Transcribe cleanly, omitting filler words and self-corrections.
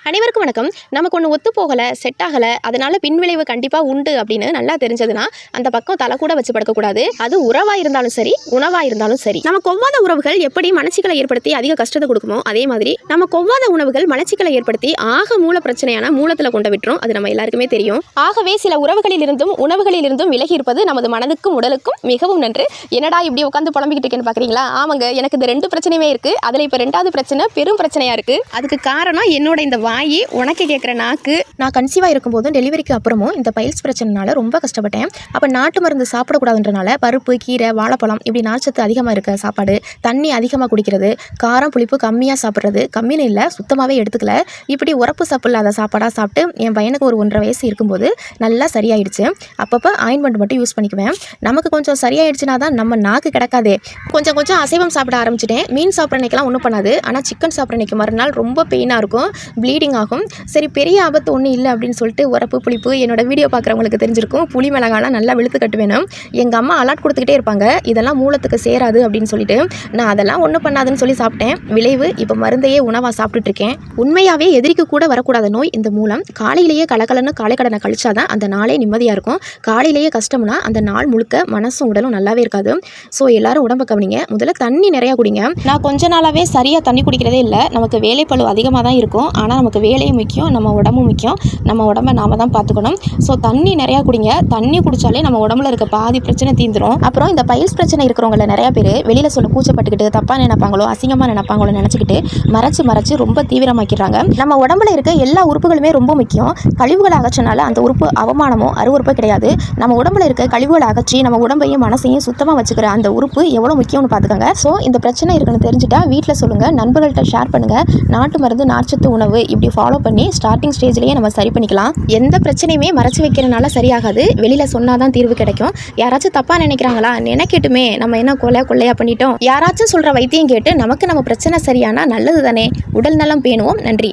அனைவருக்கும் வணக்கம். நமக்கு ஒன்று ஒத்து போகலை, செட் ஆகலை, அதனால பின்விளைவு கண்டிப்பாக உண்டு அப்படின்னு நல்லா தெரிஞ்சதுன்னா அந்த பக்கம் தலை கூட வச்சு படுக்கக்கூடாது. அது உறவாக இருந்தாலும் சரி, உணவாக இருந்தாலும் சரி. நம்ம கொவ்வாத உறவுகள் எப்படி மனச்சிக்கலை ஏற்படுத்தி அதிக கஷ்டத்தை கொடுக்குமோ, அதே மாதிரி நம்ம கொவ்வாத உணவுகள் மனச்சிக்கலை ஏற்படுத்தி ஆக மூல பிரச்சனையான மூலத்தில் கொண்டு விட்டுரும். அது நம்ம எல்லாருக்குமே தெரியும். ஆகவே சில உறவுகளிலிருந்தும் உணவுகளிலிருந்தும் விலகி இருப்பது நமது மனதுக்கும் உடலுக்கும் மிகவும் நன்று. என்னடா இப்படி உட்காந்து புலம்பிக்கிட்டு இருக்கேன்னு பார்க்குறீங்களா? ஆமாங்க, எனக்கு இந்த 2 பிரச்சனையுமே இருக்குது. அதில் இப்போ 2வது பிரச்சனை பெரும் பிரச்சனையாக இருக்குது. அதுக்கு காரணம் என்னோட இந்த வாயி உனக்கு கேட்குற நாக்கு. நான் கன்சீவாக இருக்கும்போதும் டெலிவரிக்கு அப்புறமும் இந்த பைல்ஸ் பிரச்சனைனால ரொம்ப கஷ்டப்பட்டேன். அப்போ நாட்டு மருந்து சாப்பிடக்கூடாதுன்றனால பருப்பு, கீரை, வாழைப்பழம் இப்படி நார்ச்சத்து அதிகமாக இருக்க சாப்பாடு, தண்ணி அதிகமாக குடிக்கிறது, காரம் புளிப்பு கம்மியாக சாப்பிட்றது, கம்மின்னு இல்லை சுத்தமாகவே எடுத்துக்கல. இப்படி உரப்பு சப்பு இல்லாத சாப்பாடாக சாப்பிட்டு என் பையனுக்கு ஒரு 1.5 வயசு இருக்கும்போது நல்லா சரியாயிடுச்சு. அப்பப்போ ஆயின்மெண்ட் மட்டும் யூஸ் பண்ணிக்குவேன். நமக்கு கொஞ்சம் சரியாயிடுச்சுன்னா தான் நம்ம நாக்கு கிடக்காதே. கொஞ்சம் கொஞ்சம் அசைவம் சாப்பிட ஆரம்பிச்சிட்டேன். மீன் சாப்பிட்ற அன்னைக்கெல்லாம் ஒன்றும் பண்ணாது. ஆனால் சிக்கன் சாப்பிட்ற அன்னைக்கு மறுநாள் ரொம்ப பெயினாக இருக்கும், ப்ளீடிங் ஆகும். சரி, பெரிய ஆபத்து ஒன்றும் இல்லை அப்படின்னு சொல்லிட்டு உரப்பு புளிப்பு என்னோட வீடியோ பார்க்குறவங்களுக்கு தெரிஞ்சிருக்கும். புளி மிளகாலாம் நல்லா வெளுத்து கட்டு வேணும். எங்கள் அம்மா அலாட் கொடுத்துக்கிட்டே இருப்பாங்க, இதெல்லாம் மூலத்துக்கு சேராது அப்படின்னு சொல்லிட்டு. நான் அதெல்லாம் ஒன்றும் பண்ணாதுன்னு சொல்லி சாப்பிட்டேன். விளைவு இப்போ மருந்தையே உணவாக சாப்பிட்டுட்டு இருக்கேன். உண்மையாகவே எதிரிக்கு கூட வரக்கூடாத நோய் இந்த மூலம். காலையிலேயே கலக்கலன்னு காலைக்கடனை கழிச்சாதான் அந்த நாளே நிம்மதியாக இருக்கும். காலையிலேயே கஷ்டம்னா அந்த நாள் முழுக்க மனசும் உடலும் நல்லாவே இருக்காது. ஸோ எல்லாரும் உடம்பு கவனிங்க. முதல்ல தண்ணி நிறையா குடிங்க. நான் கொஞ்ச நாளாகவே சரியாக தண்ணி குடிக்கிறதே இல்லை. நமக்கு வேலைப்பளு அதிகமாக தான் இருக்கும். ஆனால் நமக்கு வேலையும் முக்கியம், நம்ம உடம்பும் முக்கியம். நம்ம உடம்பை நாம தான் பார்த்துக்கணும். ஸோ தண்ணி நிறையா குடிங்க. தண்ணி குடித்தாலே நம்ம உடம்புல இருக்க பாதி பிரச்சனை தீந்துடும். அப்புறம் இந்த பைல்ஸ் பிரச்சனை இருக்கிறவங்கள நிறையா பேர் வெளியில் சொல்ல கூச்சப்பட்டுக்கிட்டு தப்பாக நினைப்பாங்களோ, அசிங்கமாக நினைப்பாங்களோ நினச்சிக்கிட்டு மறைச்சு ரொம்ப தீவிரமாக்கிறாங்க. நம்ம உடம்புல இருக்க எல்லா உறுப்புகளுமே ரொம்ப முக்கியம். கழிவுகளை அகற்றினால அந்த உறுப்பு அவமானமோ அருவறுப்போ கிடையாது. நம்ம உடம்புல இருக்க கழிவுகளை அகற்றி நம்ம உடம்பையும் மனசையும் சுத்தமாக வச்சுக்கிற அந்த உறுப்பு எவ்வளோ முக்கியம்னு பார்த்துக்கோங்க. ஸோ இந்த பிரச்சனை இருக்குன்னு தெரிஞ்சுட்டா வீட்டில் சொல்லுங்கள், நண்பர்கள்ட்ட ஷேர் பண்ணுங்கள். நாட்டு மருந்து, நார்ச்சத்து உணவு இப்படி ஃபாலோ பண்ணி ஸ்டார்டிங் ஸ்டேஜ்லேயே நம்ம சரி பண்ணிக்கலாம். எந்த பிரச்சனையுமே மறைச்சு வைக்கிறனால சரியாகாது. வெளியில் சொன்னாதான் தீர்வு கிடைக்கும். யாராச்சும் தப்பாக நினைக்கிறாங்களா? நினைக்கட்டுமே, நம்ம என்ன கொள்ளையா பண்ணிட்டோம். யாராச்சும் சொல்கிற வைத்தியம் கேட்டு நமக்கு நம்ம பிரச்சனை சரியானா நல்லது தானே. உடல் நலம் பேணுவோம். நன்றி.